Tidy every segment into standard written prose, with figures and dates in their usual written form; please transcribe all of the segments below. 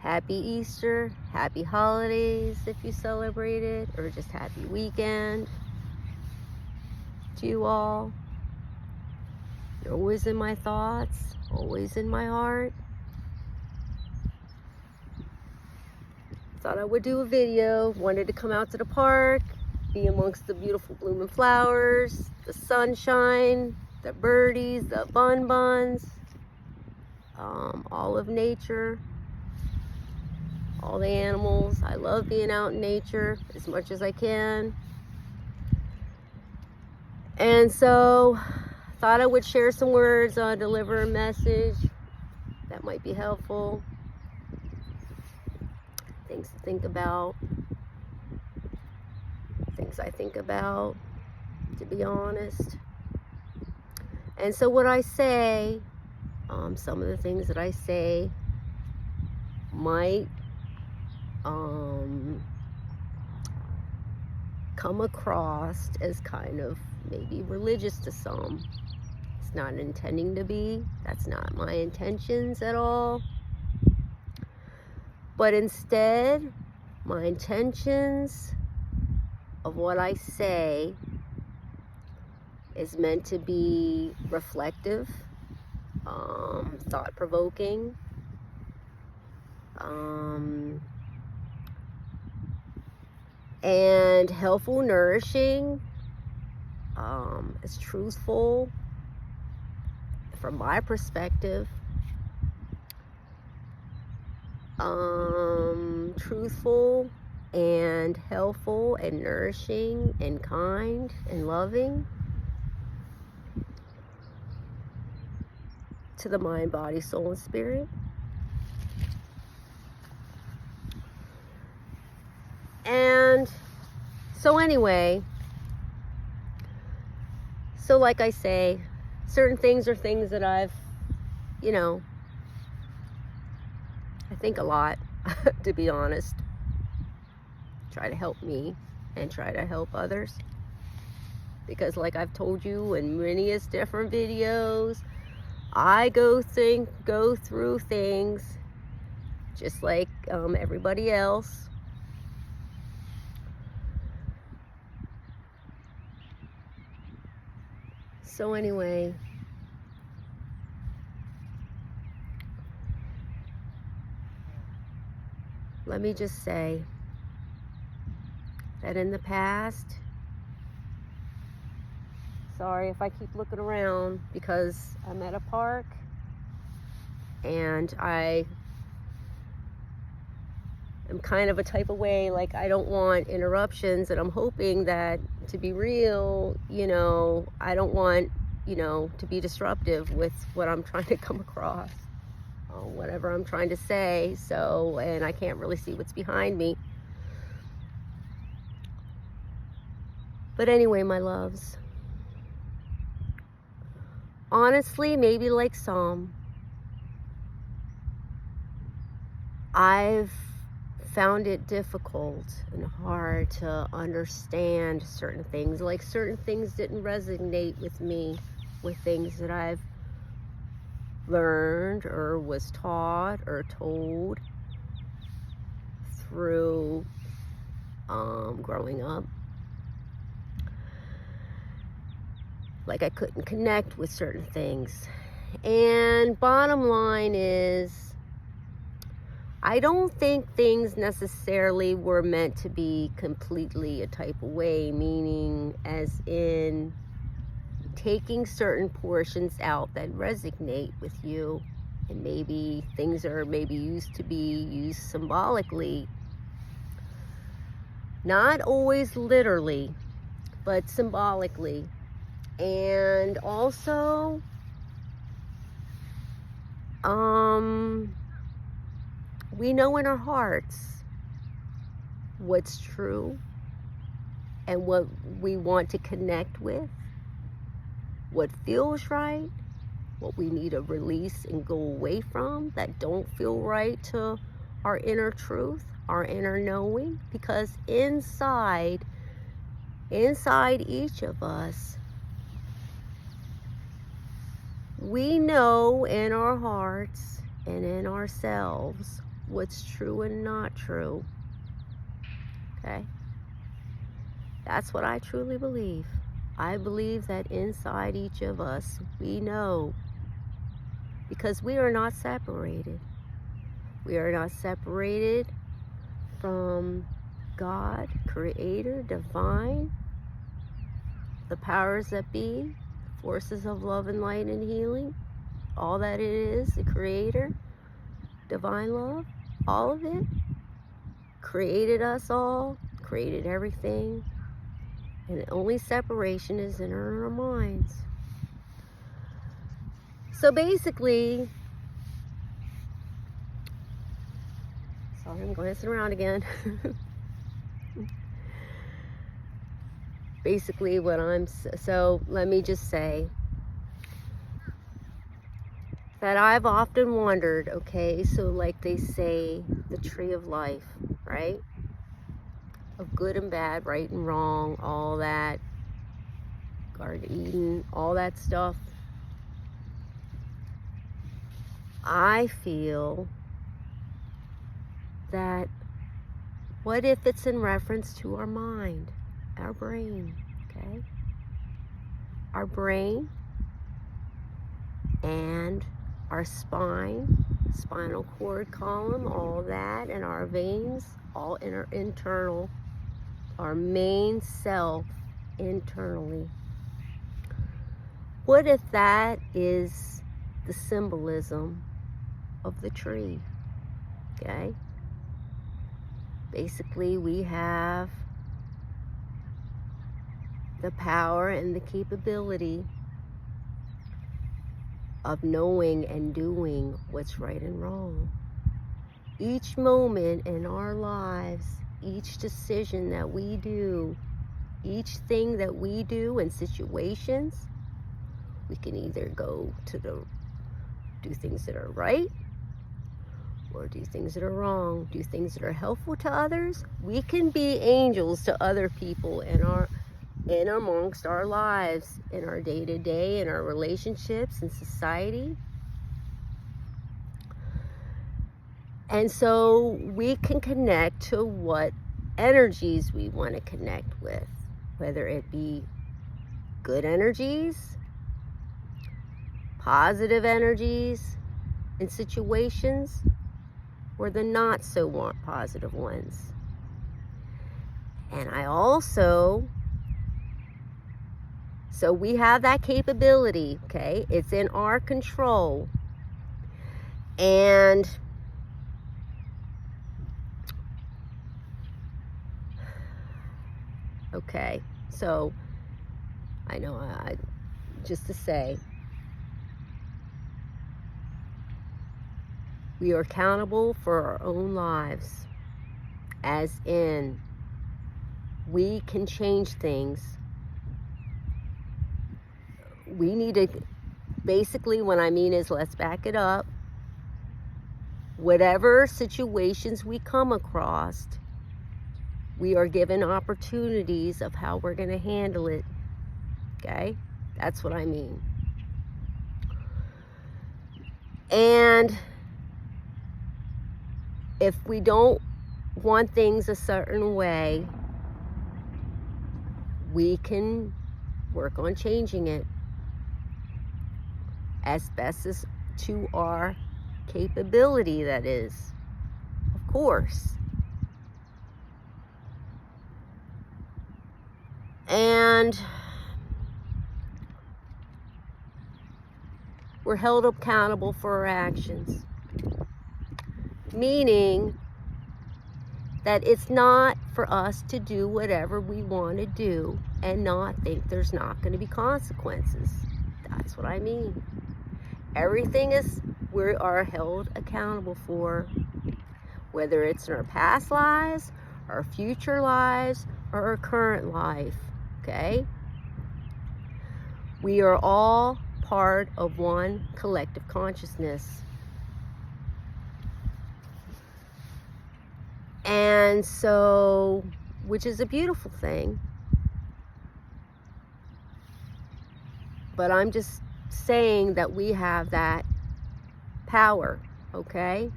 Happy Easter, happy holidays if you celebrate it, or just happy weekend to you all. You're always in my thoughts, always in my heart. Thought I would do a video, wanted to come out to the park, be amongst the beautiful blooming flowers, the sunshine, the birdies, the buns, all of nature, all the animals. I love being out in nature as much as I can. And so, thought I would share some words, deliver a message that might be helpful. Things to think about. Things I think about, to be honest. And so what I say, some of the things that I say might come across as kind of maybe religious to some. It's not intending to be. That's not my intentions at all. But instead, my intentions of what I say is meant to be reflective, thought-provoking, and helpful, nourishing, it's truthful from my perspective, truthful and helpful and nourishing and kind and loving to the mind, body, soul, and spirit. And so anyway, so like I say, certain things are things that I've, I think a lot, to be honest. Try to help me and try to help others. Because like I've told you in many different videos, I go through things just like everybody else. So anyway, let me just say that in the past, sorry if I keep looking around because I'm at a park and I am kind of a type of way, like I don't want interruptions, and I'm hoping that to be real, I don't want, to be disruptive with what I'm trying to come across, whatever I'm trying to say. So, and I can't really see what's behind me. But anyway, my loves, honestly, maybe like some, I've found it difficult and hard to understand certain things. Like certain things didn't resonate with me, with things that I've learned or was taught or told through growing up. Like I couldn't connect with certain things. And bottom line is, I don't think things necessarily were meant to be completely a type of way, meaning as in taking certain portions out that resonate with you, and maybe things are maybe used to be used symbolically, not always literally, but symbolically. And also, we know in our hearts what's true and what we want to connect with, what feels right, what we need to release and go away from that don't feel right to our inner truth, our inner knowing. Because inside each of us, we know in our hearts and in ourselves what's true and not true. Okay? That's what I truly believe. I believe that inside each of us, we know, because we are not separated. We are not separated from God, Creator, Divine, the powers that be, forces of love and light and healing, all that it is, the Creator, Divine love, all of it, created us all, created everything, and the only separation is in our minds. So basically, sorry, I'm glancing around again. Basically so let me just say that I've often wondered, okay, so like they say, the tree of life, right? Of good and bad, right and wrong, all that, Garden of Eden, all that stuff. I feel that what if it's in reference to our mind, our brain, okay? Our brain and our spine, spinal cord column, all that, and our veins, all in our internal, our main self internally. What if that is the symbolism of the tree? Okay? Basically, we have the power and the capability of knowing and doing what's right and wrong. Each moment in our lives, each decision that we do, each thing that we do in situations, we can either go to do things that are right or do things that are wrong, do things that are helpful to others. We can be angels to other people in amongst our lives, in our day-to-day, in our relationships, in society. And so we can connect to what energies we want to connect with, whether it be good energies, positive energies in situations, or the not so positive ones. And I also, so we have that capability, okay? It's in our control. And okay, so I know, just to say, we are accountable for our own lives, as in we can change things. We need to, basically what I mean is, let's back it up. Whatever situations we come across, we are given opportunities of how we're going to handle it. Okay? That's what I mean. And if we don't want things a certain way, we can work on changing it as best as to our capability, that is, of course. And we're held accountable for our actions, meaning that it's not for us to do whatever we want to do and not think there's not going to be consequences. That's what I mean. Everything is, we are held accountable for, whether it's in our past lives, our future lives, or our current life, okay? We are all part of one collective consciousness. And so, which is a beautiful thing. But I'm just saying that we have that power, okay?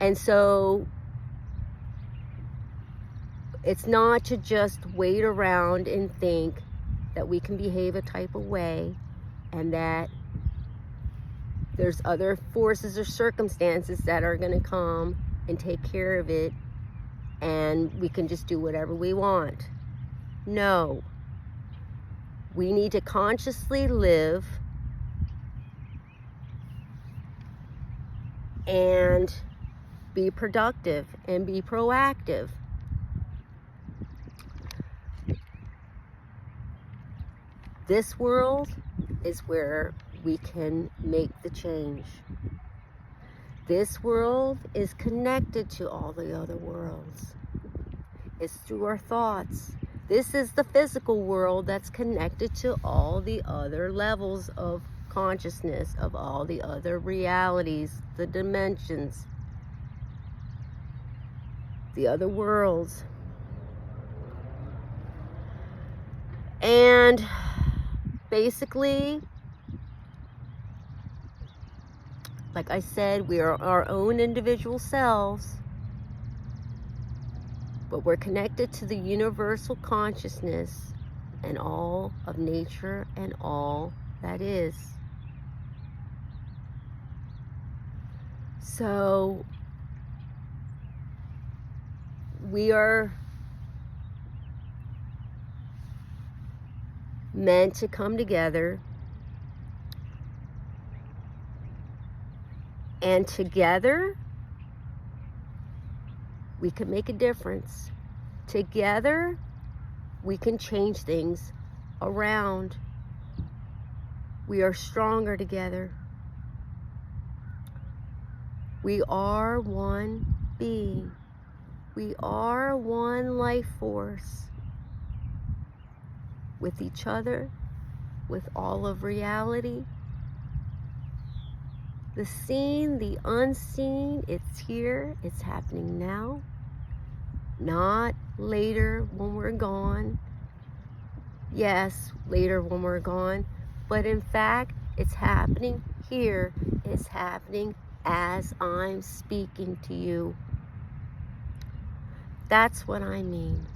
And so it's not to just wait around and think that we can behave a type of way and that there's other forces or circumstances that are going to come and take care of it and we can just do whatever we want. No. We need to consciously live and be productive and be proactive. This world is where we can make the change. This world is connected to all the other worlds. It's through our thoughts. This is the physical world that's connected to all the other levels of consciousness, of all the other realities, the dimensions, the other worlds. And basically, like I said, we are our own individual selves, but we're connected to the universal consciousness and all of nature and all that is. So we are meant to come together, and together we can make a difference. Together we can change things around. We are stronger together. We are one being. We are one life force with each other, with all of reality. The seen, the unseen, it's here, it's happening now. Not later when we're gone. Yes, later when we're gone. But in fact, it's happening here. It's happening as I'm speaking to you. That's what I mean.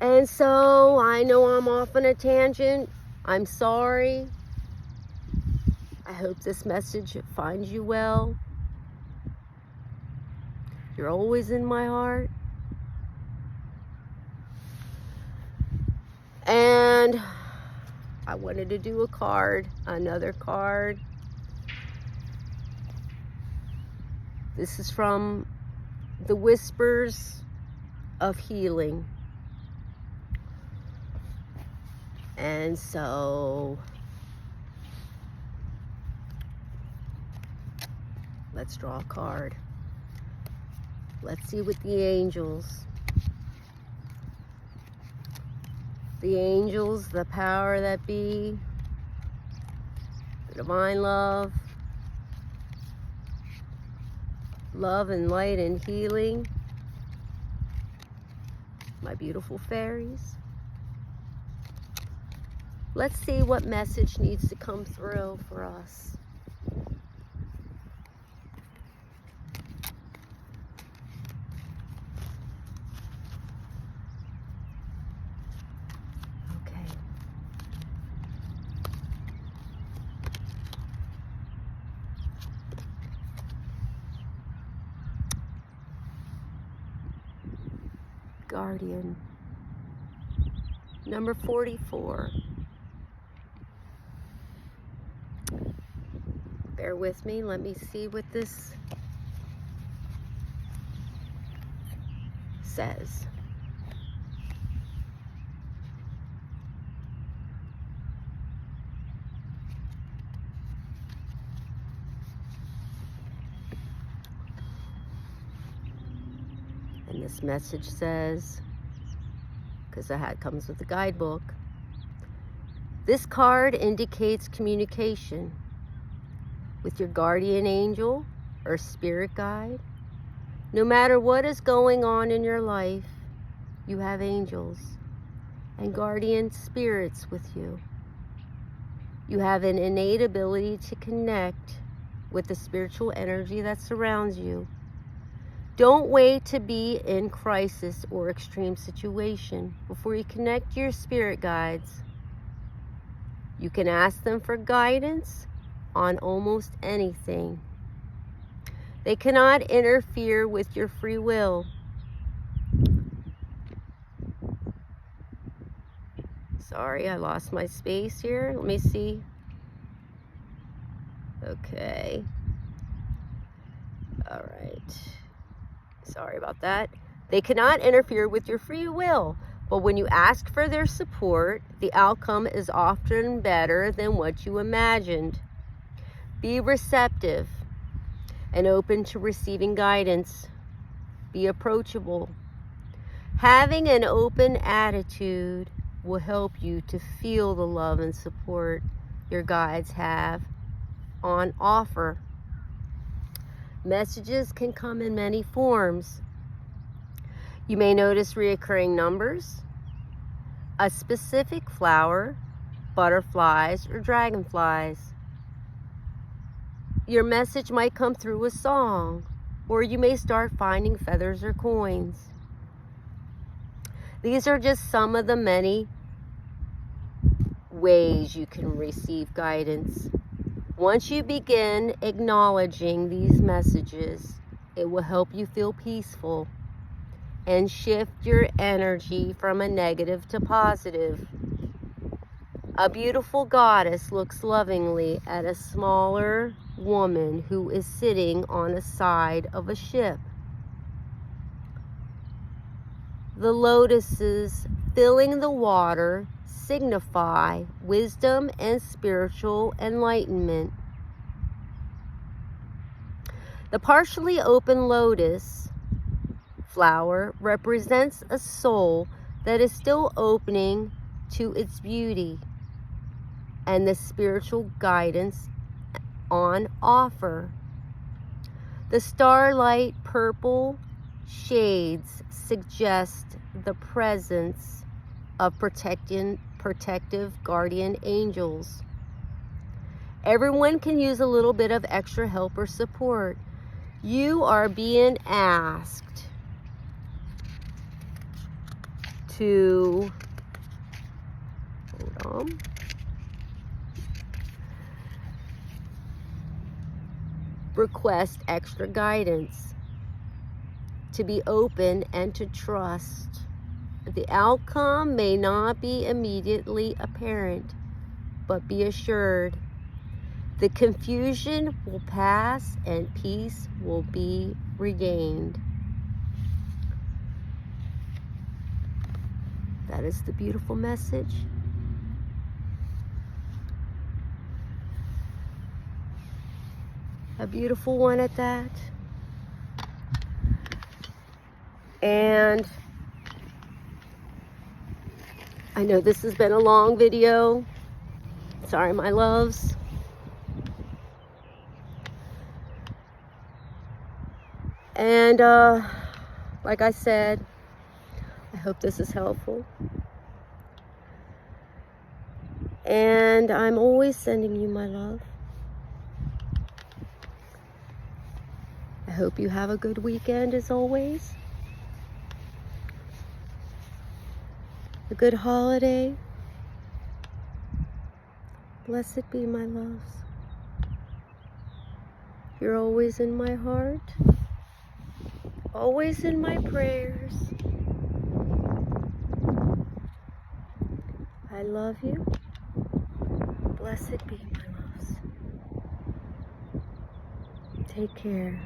And so I know I'm off on a tangent. I'm sorry. I hope this message finds you well. You're always in my heart. And I wanted to do a card, another card. This is from the Whispers of Healing. And so let's draw a card. Let's see what the angels, the power that be, the divine love and light and healing, my beautiful fairies. Let's see what message needs to come through for us. Guardian, number 44. Bear with me, let me see what this says. And this message says, because the hat comes with the guidebook, this card indicates communication with your guardian angel or spirit guide. No matter what is going on in your life, you have angels and guardian spirits with you. You have an innate ability to connect with the spiritual energy that surrounds you. Don't wait to be in crisis or extreme situation before you connect to your spirit guides. You can ask them for guidance on almost anything. They cannot interfere with your free will. Sorry, I lost my space here. Let me see. Okay. All right. Sorry about that. They cannot interfere with your free will, but when you ask for their support, the outcome is often better than what you imagined. Be receptive and open to receiving guidance. Be approachable. Having an open attitude will help you to feel the love and support your guides have on offer. Messages can come in many forms. You may notice recurring numbers, a specific flower, butterflies, or dragonflies. Your message might come through a song, or you may start finding feathers or coins. These are just some of the many ways you can receive guidance. Once you begin acknowledging these messages, it will help you feel peaceful and shift your energy from a negative to positive. A beautiful goddess looks lovingly at a smaller woman who is sitting on the side of a ship. The lotuses filling the water signify wisdom and spiritual enlightenment. The partially open lotus flower represents a soul that is still opening to its beauty and the spiritual guidance on offer. The starlight purple shades suggest the presence of protective guardian angels. Everyone can use a little bit of extra help or support. You are being asked to request extra guidance, to be open and to trust. The outcome may not be immediately apparent, but be assured the confusion will pass and peace will be regained. That is the beautiful message. A beautiful one at that. And I know this has been a long video. Sorry, my loves. And like I said, I hope this is helpful. And I'm always sending you my love. I hope you have a good weekend as always. A good holiday. Blessed be my loves. You're always in my heart. Always in my prayers. I love you. Blessed be my loves. Take care.